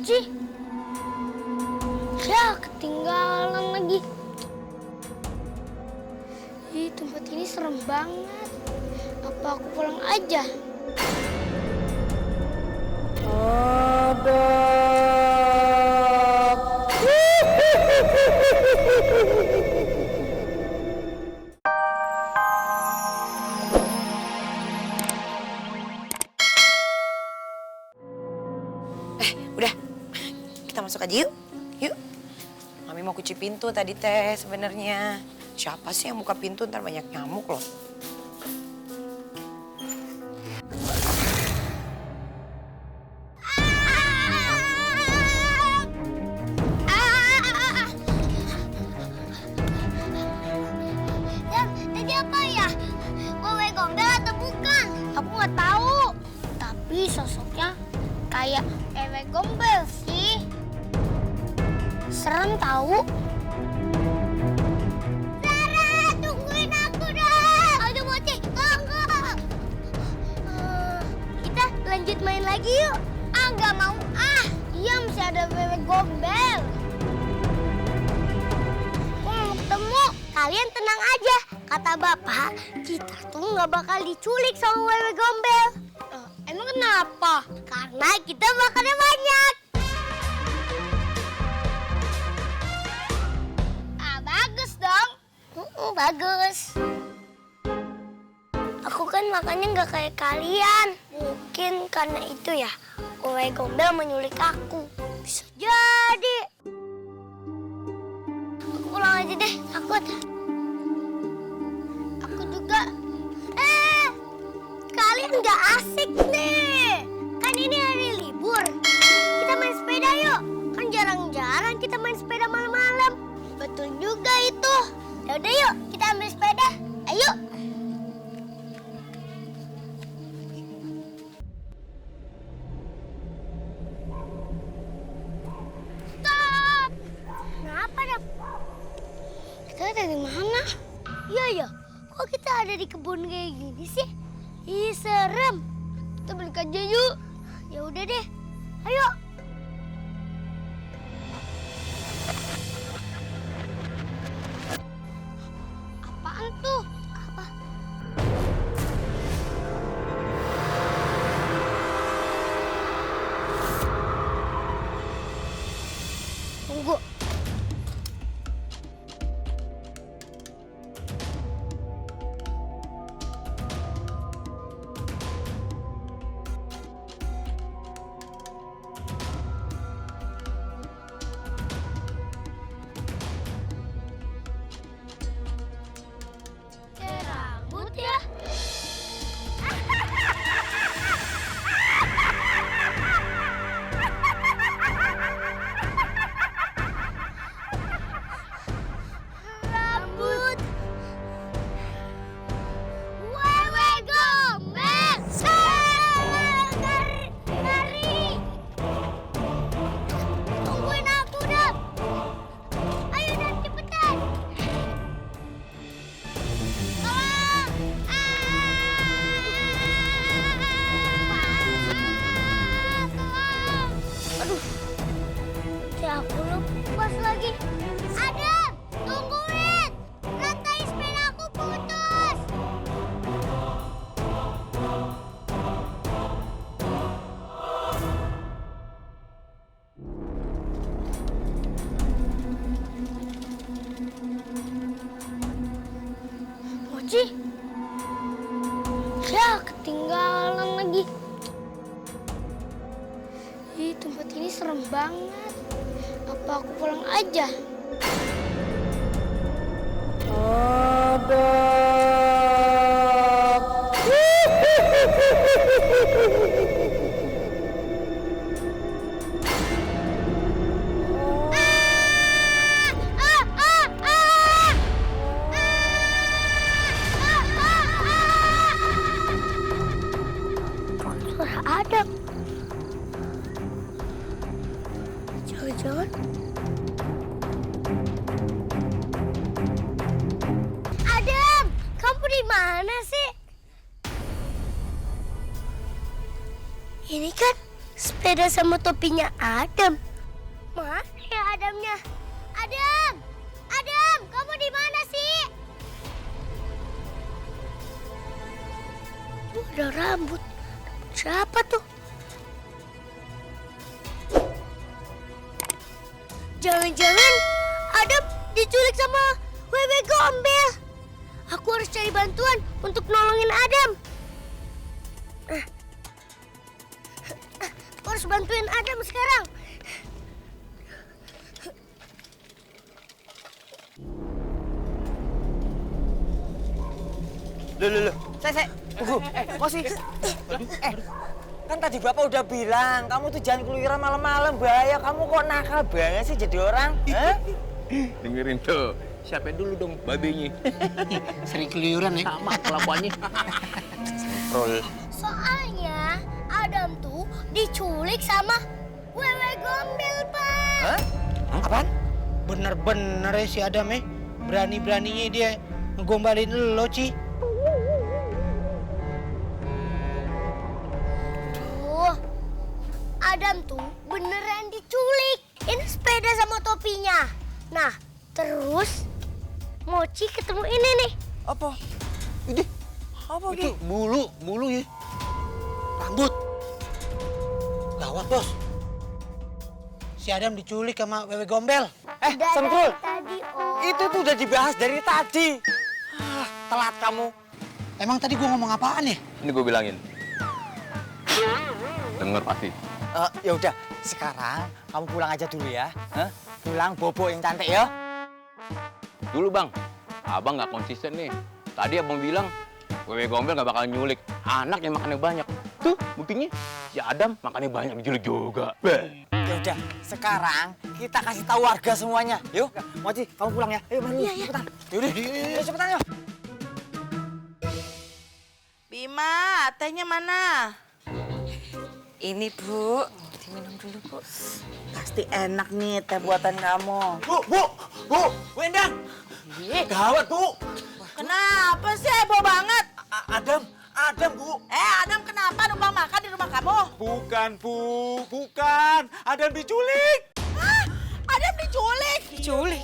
Mochi? Ya, ketinggalan lagi. Ih, tempat ini serem banget. Apa aku pulang aja? Udah, kita masuk aja yuk. Yuk. Mami mau kunci pintu tadi teh sebenarnya. Siapa sih yang buka pintu ntar banyak nyamuk loh. Tadi apa ya? Wewe Gombel atau bukan? Aku nggak tahu. Tapi sosoknya kayak Wewe Gombel sih. Serem tahu. Sarah, tungguin aku dong. Aduh Mochi, enggak. Kita lanjut main lagi yuk. Ah, nggak mau. Iya masih ada Wewe Gombel. Ketemu, kalian tenang aja. Kata bapak, kita tuh nggak bakal diculik sama Wewe Gombel. Emang kenapa? Karena kita makannya banyak. Bagus dong. Bagus. Aku kan makannya nggak kayak kalian. Mungkin karena itu ya, Wewe Gombel menyulik aku. Bisa jadi. Aku pulang aja deh, takut. Aku juga. Kalian nggak asik nih. Kan ini hari libur. Kita main sepeda yuk. Kan jarang-jarang kita main sepeda malam-malam. Betul juga itu. Yaudah yuk, kita ambil sepeda. Ayo. Stop. Kenapa, Dap? Kita ada di mana? Iya ya. Kok kita ada di kebun kayak gini sih? Ih, serem. Kita balik aja yuk. Ya udah deh. Ayo. Apaan tuh? Apa? Tunggu. Rambut ya? Rambut Wewe Gombel. Lari. Tungguin aku, Dap. Ayo, Dap, cepetan. Aduh, aku lepas lagi. Adam, tungguin. Rantai sepeda aku putus. Mochi? Ya, ketinggalan lagi. Ih, tempat ini serem banget. Apa aku pulang aja? Suara Adam. Jangan-jangan Adam, kamu di mana sih? Ini kan sepeda sama topinya Adam. Mana ya Adamnya? Adam! Adam, kamu di mana sih? Tuh ada rambut. Siapa tuh? Jangan-jangan Adam diculik sama Wewe Gombel. Aku harus cari bantuan untuk nolongin Adam. Aku harus bantuin Adam sekarang. Loh. Saya. Tunggu. Masih. Kan tadi Bapak udah bilang, kamu tuh jangan keluyuran malam-malam, bahaya. Kamu kok nakal banget sih jadi orang? Hah? Dengerin tuh, siapa dulu dong babenya. Sering keluyuran ya? Sama kelakuannya. Rol. Soalnya Adam tuh diculik sama Wewe Gombel, Pak. Hah? Apaan? Bener-bener ya si Adam ya. Berani-beraninya dia ngegombalin lo, Ci. Tuh, Adam tuh beneran diculik. Ini sepeda sama topinya. Nah, terus Mochi ketemu ini nih. Apa? Ini apa Itu Ki? bulu ya. Rambut. Gawat, Bos. Si Adam diculik sama Wewe Gombel. Udah Sengkul. dari tadi, Om. Itu tuh udah dibahas dari tadi. Telat kamu. Emang tadi gua ngomong apaan ya? Ini gue bilangin. Denger pasti. Ya udah, sekarang kamu pulang aja dulu ya. Hah? Pulang bobo yang cantik ya. Dulu bang, abang nggak konsisten nih. Tadi abang bilang, Wewe Gombel nggak bakal nyulik. Anak yang makannya banyak. Tuh, buktinya si Adam makannya banyak diculik juga. Beh. Ya udah, sekarang kita kasih tahu warga semuanya. Yuk, Mochi, kamu pulang ya. Ayo, mari. Cepetan. Yaudah, ayo cepetan yuk. Bima, tehnya mana? Ini Bu, diminum dulu Bu. Pasti enak nih teh buatan kamu. Bu, Endang. Gawat, Bu. Kenapa sih heboh banget? Adam, Bu. Adam kenapa numpang makan di rumah kamu? Bukan, Bu. Bukan. Adam diculik. Hah? Adam diculik? Diculik.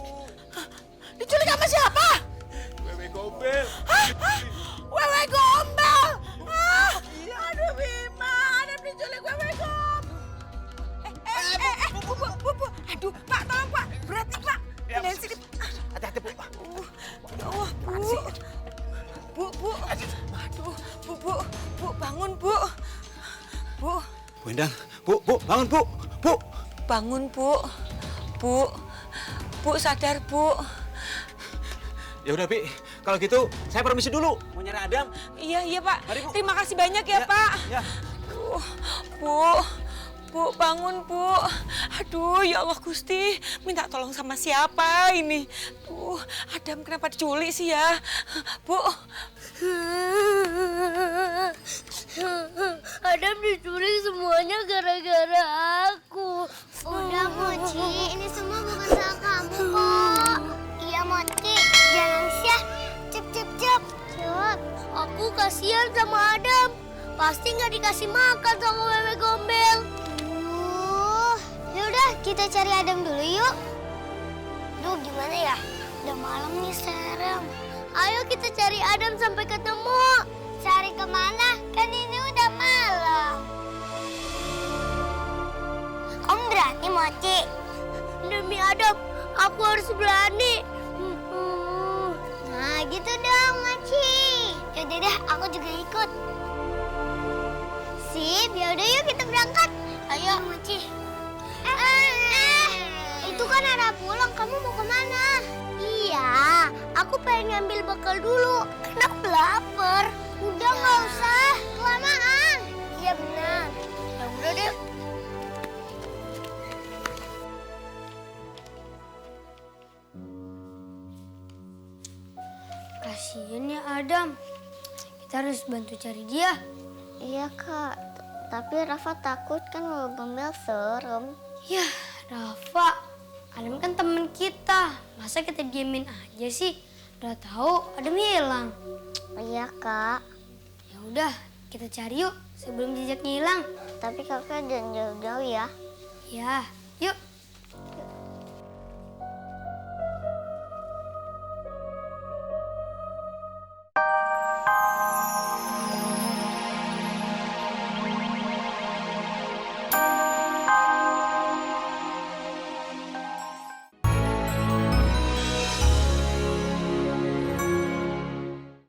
Diculik sama siapa? Wewe Gombel. Hah? Wewe Gombel? Aduh Bima, Adam diculik Wewe Gombel. Bu. Aduh, Pak, tolong Pak. Berat nih Pak. Pindahin sini. Hati-hati, Bu. Ya Allah, Bu. Bu. Aduh, Bu, bangun, Bu. Bu, Bu Endang, Bu, bangun, Bu. Bu. bangun, Bu. Bu, sadar, Bu. Ya udah, Bi. Kalau gitu, saya permisi dulu. Mau nyari Adam? Iya, Pak. Mari, Bu. Terima kasih banyak ya, Pak. Ya. Bu, bangun, Bu. Aduh, ya Allah Gusti. Minta tolong sama siapa ini? Adam kenapa diculik sih ya? Bu. Adam diculik semuanya gara-gara aku. Udah Mochi, ini semua bukan salah kamu kok. Iya Mochi, jangan nangis ya. Cep. Aku kasihan sama Adam. Pasti nggak dikasih makan sama Wewe Gombel. Yaudah, kita cari Adam dulu yuk. Duh, gimana ya? Udah malam nih, serem. Ayo kita cari Adam sampai ketemu. Cari kemana? Kan ini udah malam. Kamu berani, Mochi? Demi Adam, aku harus berani. Nah, gitu dong, Mochi. Yaudah deh, aku juga ikut. Sip, yaudah yuk kita berangkat. Ayo, Mochi. Itu kan arah pulang, kamu mau kemana? Iya, aku pengen ngambil bekal dulu, kan aku lapar. Udah nggak usah, kelamaan. Iya benar. Ya udah deh. Kasian ya Adam. Kita harus bantu cari dia. Iya kak, tapi Rafa takut kan mau Gombel serem. Ya, Rafa. Adam kan temen kita. Masa kita diemin aja sih? Udah tahu Adam hilang. Iya kak. Ya udah, kita cari yuk sebelum jejaknya hilang. Tapi kakak jangan jauh-jauh ya. Ya, yuk.